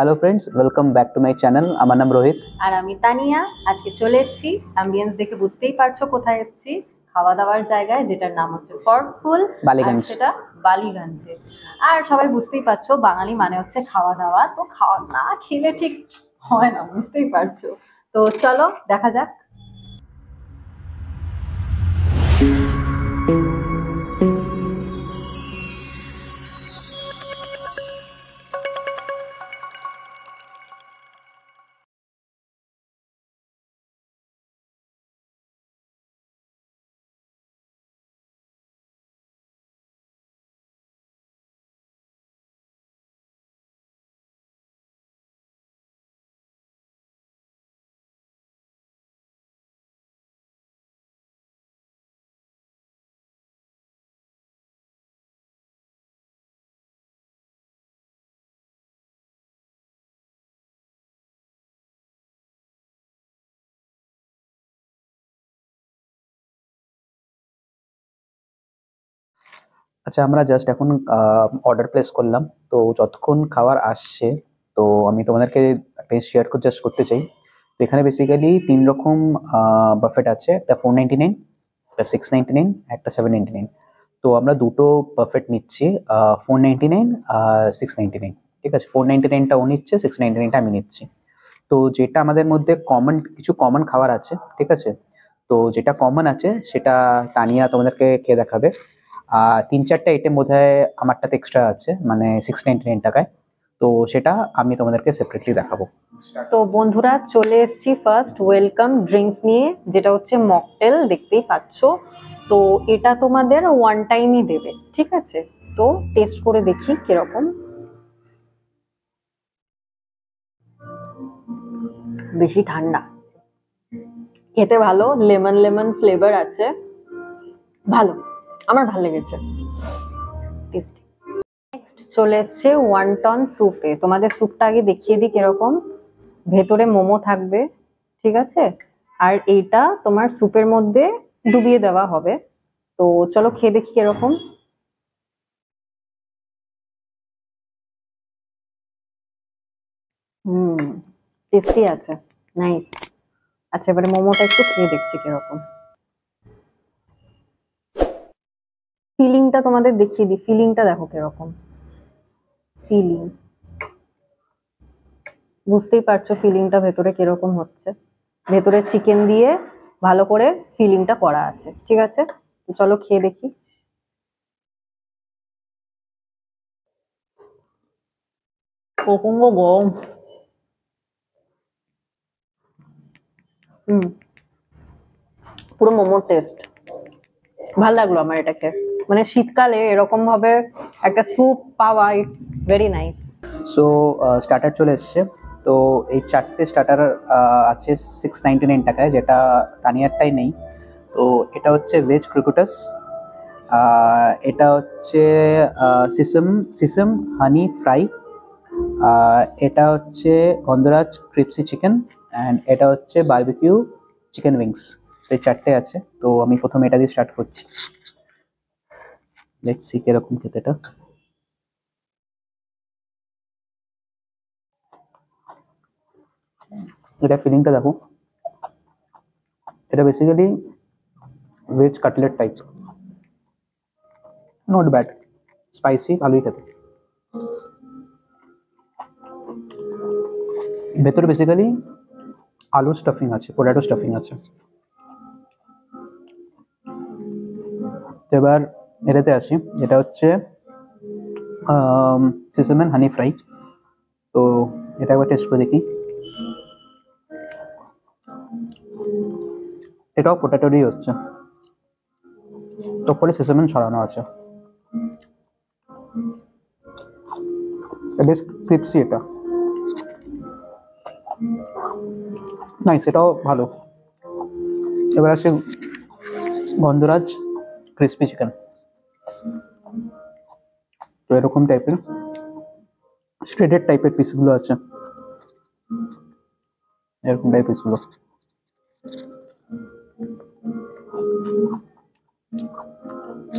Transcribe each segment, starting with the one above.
Hello friends, welcome back to my channel. আমার নাম রোহিত আর আমি তানিয়া। আজকে চলে এসেছি, অ্যাম্বিয়েন্স দেখে বুঝতেই পারছো কোথায় এসেছি। খাওয়া দাওয়ার জায়গায়, যেটার নাম হচ্ছে ফর্কফুল, আর বালিগঞ্জ। সেটা বালিগঞ্জে। আর সবাই বুঝতেই পারছো, বাঙালি মানে হচ্ছে খাওয়া দাওয়া, তো খাওয়া না খেলে ঠিক হয় না, বুঝতেই পারছো। তো চলো দেখা যাক। আচ্ছা, আমরা জাস্ট এখন অর্ডার প্লেস করলাম। তো যতক্ষণ খাবার আসছে, তো আমি তোমাদেরকে একটা শেয়ার জাস্ট করতে চাই। তো এখানে বেসিক্যালি 3 রকম বাফেট আছে। একটা 499, একটা 699, একটা 799। তো আমরা দুটো বাফেট নিচ্ছি, 499 আর 699। ঠিক আছে, 499টা ও নিচ্ছে, 699টা আমি নিচ্ছি। তো যেটা আমাদের মধ্যে কিছু কমন খাবার আছে, ঠিক আছে। তো যেটা কমন আছে সেটা তানিয়া তোমাদেরকে খেয়ে দেখাবে। আর 3-4টা আইটেম বোধহয় আমারটাতে এক্সট্রা আছে, মানে 699 টাকায়। তো সেটা আমি তোমাদেরকে সেপারেটলি দেখাবো। তো বন্ধুরা, চলে এসেছি ফার্স্ট ওয়েলকাম ড্রিঙ্কস নিয়ে, যেটা হচ্ছে মকটেল, দেখতেই পাচ্ছো। তো এটা তোমাদের ওয়ান টাইমই দেবে, ঠিক আছে। তো টেস্ট করে দেখি কিরকম। বেশি ঠান্ডা, খেতে ভালো, লেমন লেমন ফ্লেভার আছে, ভালো, আমার ভালো লেগেছে, টেস্টি। নেক্সট চলে এসছে ওয়ান্টন স্যুপে। তোমাদের স্যুপটা আগে দেখিয়ে দিই কিরকম। ভেতরে মোমো থাকবে, ঠিক আছে। আর এইটা তোমার স্যুপের মধ্যে ডুবিয়ে দেওয়া হবে। তো চলো খেয়ে দেখি কিরকম। হুম, টেস্টি আছে, নাইস। আচ্ছা, এবারে মোমোটা একটু খেয়ে দেখছি কিরকম। ফিলিংটা তোমাদের দেখিয়ে দিই, ফিলিংটা দেখো কিরকম। ফিলিং, বুঝতেই পারছো ফিলিংটা ভেতরে কিরকম হচ্ছে। ভেতরে চিকেন দিয়ে ভালো করে ফিলিংটা করা আছে, ঠিক আছে। তো চলো খেয়ে দেখি। প্রচন্ড গরম। হুম, পুরো মোমোর টেস্ট। ভাল লাগলো আমার এটা খেয়ে। মানে শীতকালে এরকম ভাবে একটা স্যুপ পাওয়া, it's very nice. So starter চলে এসছে। তো এই 4টে স্টার্টার আছে 699 টাকায়, যেটা তানিয়ারটাই নেই। তো এটা হচ্ছে ভেজ ক্রিকুটাস, এটা হচ্ছে সিসম সিসম হানি ফ্রাই, এটা হচ্ছে গন্ধরাজ ক্রিপসি চিকেন, অ্যান্ড এটা হচ্ছে বারবিকিউ চিকেন উইংস। তো এই 4টে আছে। তো আমি প্রথমে এটা দিয়ে স্টার্ট করছি। লেটস সি কিরকম খেতে এটা। এটা ফিলিংটা দেখো। এটা basically veg cutlet type, not bad, spicy, ভালোই খেতে। ভেতরে বেসিক্যালি আলু স্টাফিং আছে, পোটাটো স্টাফিং আছে। তো এবার এটাতে আসি, এটা হচ্ছে সিসামেন হানি ফ্রাই। তো এটা একবার টেস্ট করে দেখি। এটাও পোটাটোরই হচ্ছে, তো পরে সিসামেন ছড়ানো আছে। বেশ ক্রিপসি এটা, নাইস, এটাও ভালো। এবার আসে গন্ধরাজ ক্রিসপি চিকেন। তো এরকম টাইপের শ্রেডেড টাইপের পিসগুলো আছে, এরকম টাইপ পিসগুলো।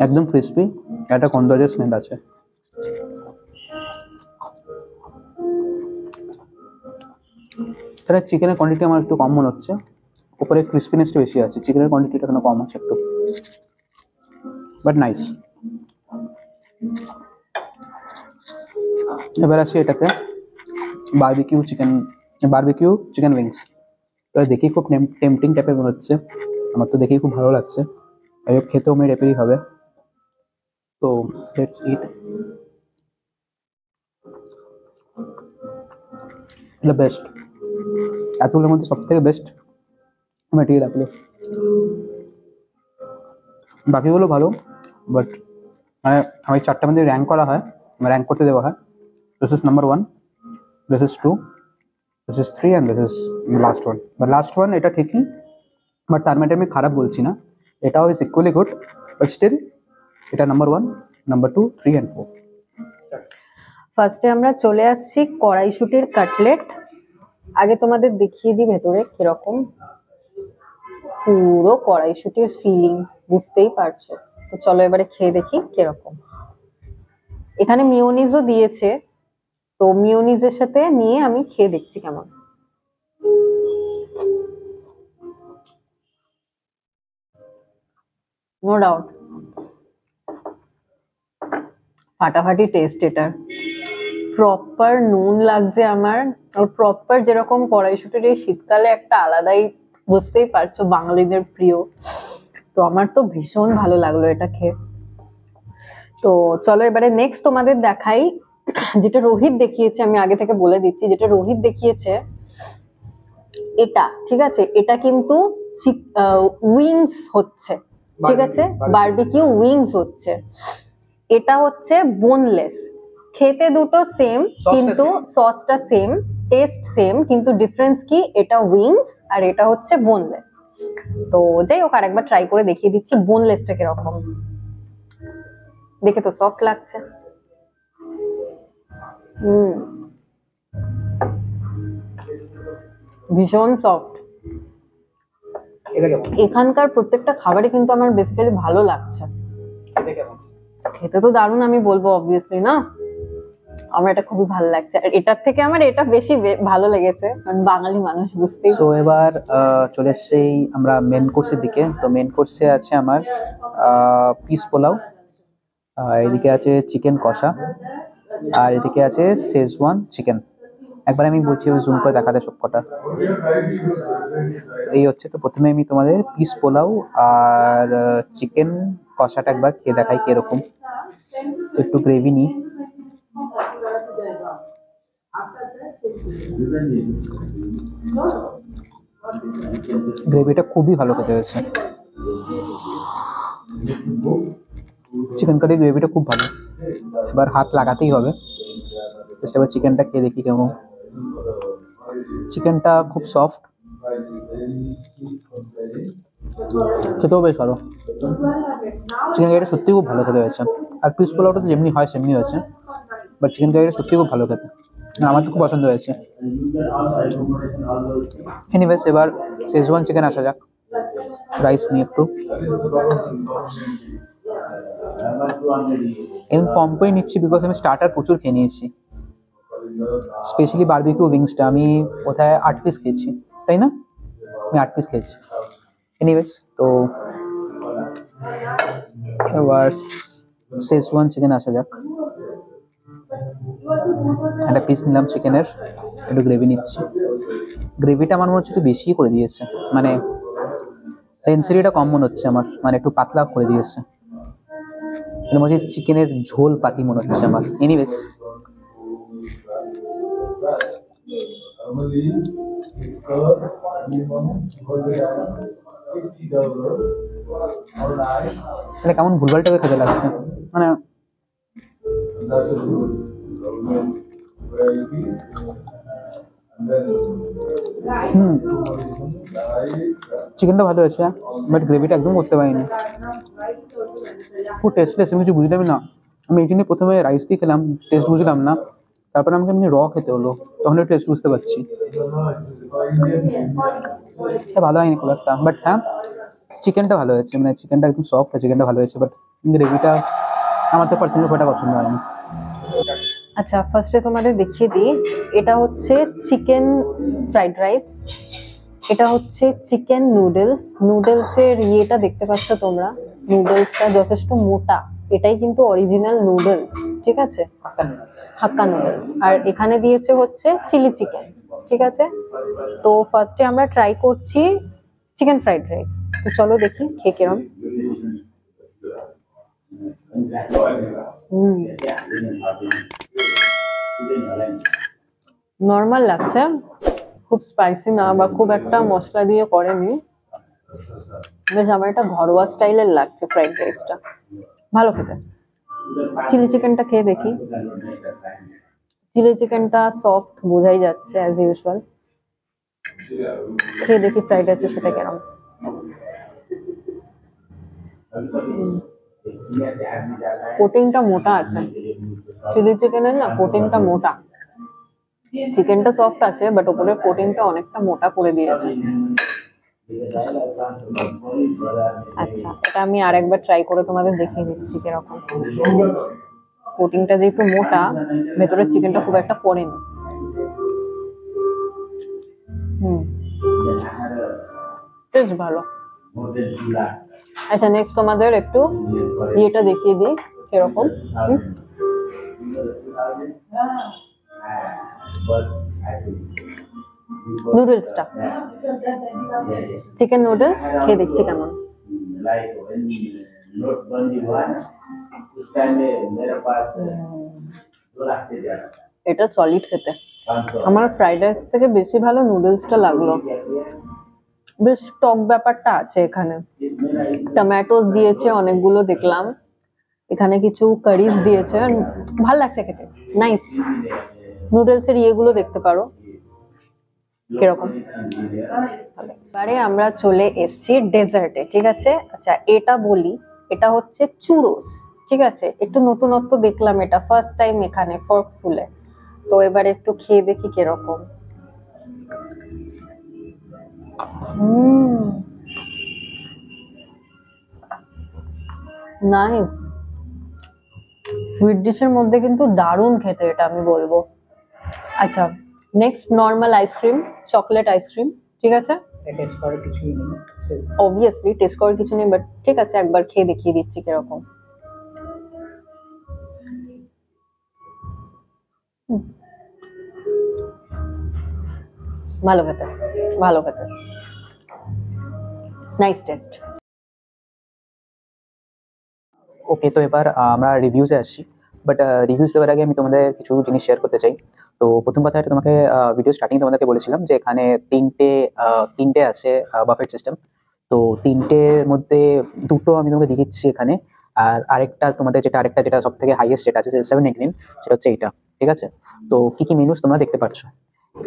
একদম ক্রিসপি, একটা গন্ধরাজের স্মেল আছে। এখানে চিকেনের কোয়ান্টিটি আমার একটু কম মনে হচ্ছে, উপরে ক্রিস্পিনেসটা বেশি আছে, চিকেনের কোয়ান্টিটিটা এখানে কম আছে একটু, বাট নাইস। এবার আসি এটাতে, বারবিকিউ চিকেন উইংস। তো দেখেই খুব টেম্পটিং টাইপের মনে হচ্ছে, আমার তো দেখেই খুব ভালো লাগছে, খেতেও মেয়ে টাইপেরই হবে। তো লেটস ইট। এটা বেস্ট, এতগুলোর মধ্যে সব থেকে বেস্ট আমার এটাই লাগলো। বাকিগুলো ভালো, বাট মানে আমি 4টার মধ্যে র্যাঙ্ক করা হয়, র্যাঙ্ক করতে দেওয়া হয়, this is number 1, this is 2, this is 3 and this is last one. But last one এটা ঠিকই, বাট তার মানে আমি খারাপ বলছি না, এটাও is equally good, but still এটা নাম্বার 1, নাম্বার 2, 3 অ্যান্ড 4। ফার্স্টে আমরা চলে আসছি কড়াইশুটির কাটলেট। আগে তোমাদের দেখিয়ে দিই ভেতরে কিরকম, পুরো কড়াইশুটির ফিলিং বুঝতেই পারছো। তো চলো এবারে খেয়ে দেখি কিরকম। এখানে মিওনিজও দিয়েছে, তো মিওনিজের সাথে নিয়ে আমি খেয়ে দেখছি কেমন। নো ডাউট ফাটাফাটি টেস্ট এটার, প্রপার নুন লাগছে আমার, আর প্রপার যেরকম কড়াইশুটির এই শীতকালে একটা আলাদাই, বুঝতেই পারছো বাঙালিদের প্রিয়। তো আমার তো ভীষণ ভালো লাগলো এটা খেয়ে। তো চলো এবারে নেক্সট তোমাদের দেখাই, যেটা রোহিত দেখিয়েছে, আমি আগে থেকে বলে দিচ্ছি, যেটা রোহিত দেখিয়েছে এটা, ঠিক আছে, এটা কিন্তু উইংস হচ্ছে, ঠিক আছে, বারবিকিউ উইংস হচ্ছে। এটা হচ্ছে বোনলেস, খেতে দুটো সেম, কিন্তু সসটা সেম, টেস্ট সেম, কিন্তু ডিফারেন্স কি, এটা উইংস আর এটা হচ্ছে বোনলেস। তো যাই হোক, আরেকবার ট্রাই করে দেখিয়ে দিচ্ছি বোনলেসটা কিরকম। দেখে তো সফট লাগছে। ভীষণ সফট। এখানকার প্রত্যেকটা খাবারই কিন্তু আমার বেসিক্যালি ভালো লাগছে। খেতে তো দারুণ, আমি বলবো অবভিয়াসলি না, আমার এটা খুবই ভালো লাগছে, আর এটার থেকে আমার এটা বেশি ভালো লেগেছে, কারণ বাঙালি মানুষ বুঝতেই। সো এবার চলে এসছি আমরা মেন কোর্সের দিকে। তো মেন কোর্সে আছে আমার পিস পোলাও, এদিকে আছে চিকেন কষা, আর এদিকে আছে শেজওয়ান চিকেন। একবার আমি বলছি জুম করে দেখাতে সবকটা। এই হচ্ছে, তো প্রথমে আমি তোমাদের পিস পোলাও আর চিকেন কষাটা একবার খেয়ে দেখাই কিরকম। তো একটু গ্রেভি নিই, গ্রেভিটা খুবই ভালো খেতে হয়েছে, চিকেন কারি গ্রেভিটা খুব ভালো। এবার হাত লাগাতেই হবে, এবার চিকেনটা খেয়ে দেখি কেমন। চিকেনটা খুব সফট, খেতেও বেশ ভালো, চিকেন কারিটা সত্যি খুব ভালো খেতে হয়েছে। আর পিস পোলাওটা তো যেমনি হয় সেমনি হয়েছে, বাট চিকেন কারিটা সত্যি খুব ভালো খেতে, আমার তো খুব পছন্দ হয়েছে। এনিওয়েজ এবার শেজওয়ান চিকেন আসা যাক, রাইস নিয়ে একটু এবং কম করে নিচ্ছি, বিকজ আমি স্টার্টার প্রচুর খেয়ে নিয়েছি, স্পেশালি বারবিকিউ উইংসটা আমি কোথায় 8 পিস খেয়েছি, তাই না, আমি 8 পিস খেয়েছি। এনিওয়েজ তো এবার শেজওয়ান চিকেন আসা যাক, একটা পিস নিলাম চিকেনের, একটু গ্রেভি নিচ্ছি। গ্রেভিটা আমার মনে হচ্ছে একটু বেশি করে দিয়েছে, মানে ডেনসিটিটা কম মনে হচ্ছে আমার, মানে একটু পাতলা করে দিয়েছে, মানে মনে হচ্ছে চিকেনের ঝোল পাতি মনে হচ্ছে আমার। এনিওয়েজ মানে কেমন ভুলভাল টাইপের খেতে লাগছে, মানে চিকেনটা ভালো হয়েছে, বাট গ্রেভিটা একদম করতে পারিনি, খুব টেস্টলেস, আমি কিছু বুঝলামই না। আমি এই জন্য প্রথমে রাইস দিয়ে খেলাম, টেস্ট বুঝলাম না, তারপরে আমাকে এমনি র খেতে হলো, তখন একটু টেস্ট বুঝতে পারছি। ভালো হয়নি খুব একটা, বাট হ্যাঁ চিকেনটা ভালো হয়েছে, মানে চিকেনটা একদম সফট, চিকেনটা ভালো হয়েছে, বাট গ্রেভিটা আমার তো পার্সোনালি খুব একটা পছন্দ হয়নি। আচ্ছা, ফার্স্টে তোমাদের দেখিয়ে দিই, এটা হচ্ছে চিকেন ফ্রাইড রাইস, এটা হচ্ছে চিকেন নুডলস। নুডলসের ইয়েটা দেখতে পাচ্ছ তোমরা, নুডলসটা যথেষ্ট মোটা, এটাই কিন্তু অরিজিনাল নুডলস, ঠিক আছে, হাক্কা নুডলস। আর এখানে দিয়েছে হচ্ছে চিলি চিকেন, ঠিক আছে। তো ফার্স্টে আমরা ট্রাই করছি চিকেন ফ্রাইড রাইস। তো চলো দেখি খেয়ে কিরম। নর্মাল লাগছে, খুব স্পাইসি না বা খুব একটা মশলা দিয়ে করেনি, বেশ আমার এটা ঘরোয়া স্টাইলের লাগছে ফ্রাইড রাইসটা, ভালো খেতে। চিলি চিকেনটা খেয়ে দেখি, চিলি চিকেনটা সফট বোঝাই যাচ্ছে অ্যাজ ইউজুয়াল। খেয়ে দেখি ফ্রাইড রাইসে সেটা কেরম। কোটিংটা মোটা আছে, চিলি চিকেনের না কোটিংটা মোটা, চিকেনটা সফট আছে বাট ওপরের কোটিংটা অনেকটা মোটা করে দিয়েছে। আচ্ছা, এটা আমি আরেকবার ট্রাই করে তোমাদের দেখিয়ে দিচ্ছি কিরকম। কোটিংটা যেহেতু মোটা, ভেতরের চিকেনটা খুব একটা পড়েনি। বেশ ভালো। আচ্ছা, নেক্সট তোমাদের একটু ইয়েটা দেখিয়ে দিই কিরকম। নুডলসটা, চিকেন নুডলস খেয়ে দেখছি কেমন। এটা সলিড খেতে, আমার ফ্রাইড রাইস থেকে বেশি ভালো নুডলসটা লাগলো। বেশ টক ব্যাপারটা আছে এখানে, টমেটোস দিয়েছে অনেকগুলো দেখলাম, এখানে কিছু কারিজ দিয়েছে, ভাল লাগছে খেতে, নাইস। নুডলস এর ইয়েগুলো দেখতে পারো কিরকম। এবারে আমরা চলে এসেছি ডেজার্টে, ঠিক আছে। আচ্ছা, এটা বলি, এটা হচ্ছে চুরোস, ঠিক আছে। একটু নতুনত্ব দেখলাম, এটা ফার্স্ট টাইম এখানে ফর্কফুলে। তো এবার একটু খেয়ে দেখি কিরকম। নাইস, সুইট ডিশের মধ্যে কিন্তু দারুণ খেতে, এটা আমি বলবো। আচ্ছা, next normal ice cream, chocolate ice cream, ঠিক আছে। টেস্ট করার কিছুই নেই, অবভিয়াসলি টেস্ট করার কিছু নেই, বাট ঠিক আছে, একবার খেয়ে দেখিয়ে দিচ্ছি কিরকম। ভালো খেতে, ভালো খেতে, নাইস টেস্ট। ওকে, তো এবার আমরা রিভিউসে আসছি। বাট রিভিউস দেওয়ার আগে আমি তোমাদের কিছু জিনিস শেয়ার করতে চাই। তো প্রথম কথা, এটা তোমাকে ভিডিও স্টার্টিং তোমাদেরকে বলেছিলাম যে এখানে তিনটে আছে বাফেট সিস্টেম। তো তিনটের মধ্যে দুটো আমি তোমাকে দিয়ে দিচ্ছি এখানে, আর আরেকটা যেটা সব থেকে হাইয়েস্ট যেটা আছে 799, সেটা হচ্ছে এইটা, ঠিক আছে। তো কি কি মেনুস তোমরা দেখতে পাচ্ছ।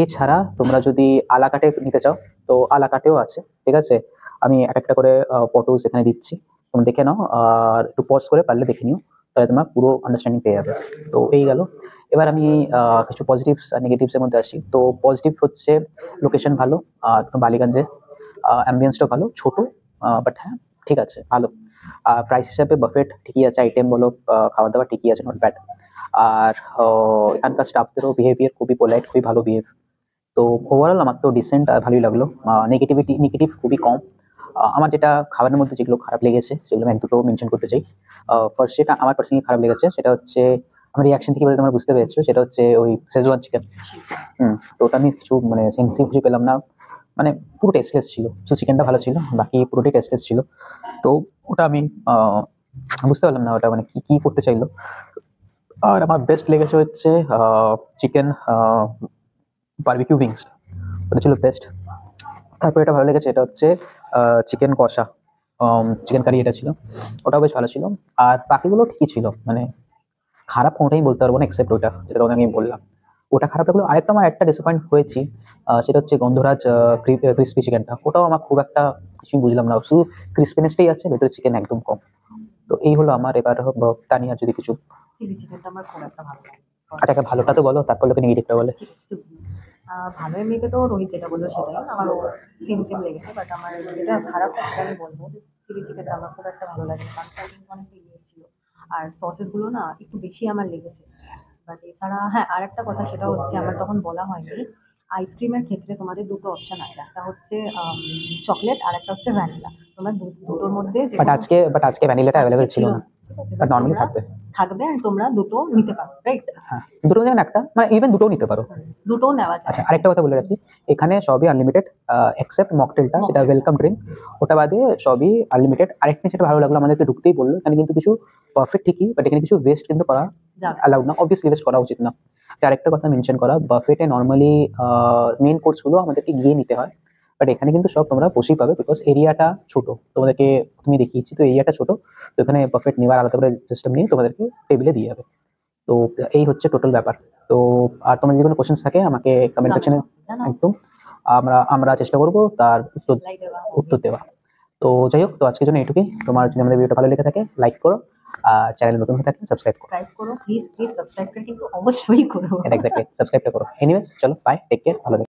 এছাড়া তোমরা যদি আলাকাটে নিতে চাও, তো আলাকাটেও আছে, ঠিক আছে। আমি এক একটা করে ফটোস এখানে দিচ্ছি, তোমরা দেখে নাও, আর একটু পজ করে পারলে দেখে নিও, তাহলে তোমরা পুরো আন্ডারস্ট্যান্ডিং পেয়ে যাবে। তো এই গেল। এবার আমি কিছু পজিটিভস আর নেগেটিভস এর মধ্যে আসি। তো পজিটিভ হচ্ছে লোকেশন ভালো, একদম বালিগঞ্জে, অ্যাম্বিয়েন্সটা ভালো, ছোট, বাট হ্যাঁ ঠিক আছে, ভালো। প্রাইস হিসাবে বাফেট ঠিকই আছে, আইটেম বলো, খাওয়া দাওয়া ঠিকই আছে, নট ব্যাড। আর এখানকার স্টাফদেরও বিহেভিয়ার খুবই পোলাইট, খুবই ভালো বিহেভ। তো ওভারঅল আমার তো ডিসেন্ট ভালোই লাগলো। নেগেটিভ খুবই কম। আমার যেটা খাবারের মধ্যে যেগুলো খারাপ লেগেছে সেগুলো আমি এক দুটো মেনশন করতে চাই। ফার্স্ট যেটা আমার পার্সোনালি খারাপ লেগেছে সেটা হচ্ছে, আমার রিয়াকশন থেকে বলতে তোমরা বুঝতে পেরেছো, সেটা হচ্ছে ওই শেজওয়ান চিকেন। তো ওটা আমি কিছু মানে সেন্সি খুঁজে পেলাম না, মানে পুরো টেস্টলেস ছিল। তো চিকেনটা ভালো ছিল, বাকি পুরোটাই টেস্টলেস ছিল। তো ওটা আমি বুঝতে পারলাম না ওটা মানে কি কি করতে চাইলো। আর আমার বেস্ট লেগেছে হচ্ছে চিকেন বারবিকিউ উইংস, ওটা ছিল বেস্ট। তারপর এটা ভালো লেগেছে, এটা হচ্ছে চিকেন কষা, চিকেন কারি এটা ছিল, ওটাও বেশ ভালো ছিল। আর বাকিগুলো ঠিকই ছিল, মানে খারাপ কোনোটাই বলতে পারবো না, এক্সেপ্ট ওটা যেটা তোমাকে আমি বললাম, ওটা খারাপ লাগলো। আরেকটা আমার একটা ডিসঅ্যাপয়েন্ট হয়েছি, সেটা হচ্ছে গন্ধরাজ ক্রিস্পি চিকেনটা, ওটাও আমার খুব একটা কিছুই বুঝলাম না, শুধু ক্রিস্পিনেসটাই আছে, ভেতরে চিকেন একদম কম। তো এই হলো আমার। এবার তানিয়ার যদি কিছু। চিলি চিকেনটা আমার খুব একটা ভালো লাগে। আচ্ছা, একটা ভালোটা তো বলো, তারপর লোকে নেগেটিভটা বলে। ভালো এমনিতে তো রোহিত যেটা বললো সেটাই আমারও সেম সেম লেগেছে, বাট আমার যেটা খারাপ সেটা আমি বলবো চিলি চিকেনটা আমার খুব একটা ভালো লাগে, কারণ অনেকটা ইয়ে ছিল, আর সসেস গুলো না একটু বেশি আমার লেগেছে, বাট এছাড়া হ্যাঁ, আর একটা কথা সেটা হচ্ছে আমার তখন বলা হয়নি, আইসক্রিমের ক্ষেত্রে তোমাদের দুটো অপশন আছে, একটা হচ্ছে চকলেট আর একটা হচ্ছে ভ্যানিলা। তোমরা দুটোর মধ্যে যে বাট আজকে ভ্যানিলাটা অ্যাভেলেবেল ছিল না, ঠিক আছে, বাট but নর্মালি তোমরা থাকবে। থাকবে আর তোমরা দুটো নিতে পারো, রাইট? হ্যাঁ, দুটো যেমন একটা, মানে ইভেন দুটোও নিতে পারো। দুটোও নেওয়া যায়। আচ্ছা, আরেকটা কথা বলে রাখি, এখানে সবই আনলিমিটেড এক্সেপ্ট মকটেলটা, যেটা Mocktail। Welcome drink. ওটা বাদে সবই আনলিমিটেড। আরেকটা যেটা ভালো লাগলো, আমাদেরকে ঢুকতেই বললো এখানে কিন্তু কিছু পারফেক্ট ঠিকই, বাট এখানে কিছু ওয়েস্ট কিন্তু করা যাবে। অ্যালাউড না, অবভিয়াসলি ওয়েস্ট করা উচিত না। আচ্ছা, আরেকটা কথা মেনশন করা, বাফেটে নর্মালি মেন কোর্স গুলো আমাদেরকে গিয়ে নিতে হয়, বাট এখানে কিন্তু সব তোমরা বসেই পাবে, বিকজ এরিয়াটা ছোট। তোমাদেরকে তুমি দেখিয়েছি তো, এরিয়াটা ছোট, তো এখানে বাফেট নেওয়ার আলাদা করে সিস্টেম নিয়ে তোমাদেরকে টেবিলে দিয়ে যাবে। তো এই হচ্ছে টোটাল ব্যাপার। তো আর তোমার যদি কোনো কোশ্চেন্স থাকে আমাকে কমেন্ট সেকশনে জানাও। একদম আমরা আমরা চেষ্টা করব তার লাইক দেওয়া। উত্তর দেওয়া। তো যাই হোক, তো আজকের জন্য এটুকুই। তোমার যদি আমাদের ভিডিওটা ভালো লেগে থাকে লাইক করো, আর চ্যানেল নতুন হয়ে থাকলে সাবস্ক্রাইব করো। সাবস্ক্রাইব করো প্লিজ, প্লিজ সাবস্ক্রাইবটা কিন্তু অবশ্যই করো। এক্স্যাক্টলি, সাবস্ক্রাইবটা করো। এনিওয়েজ, চলো বাই, টেক কেয়ার, ভালো থেকো।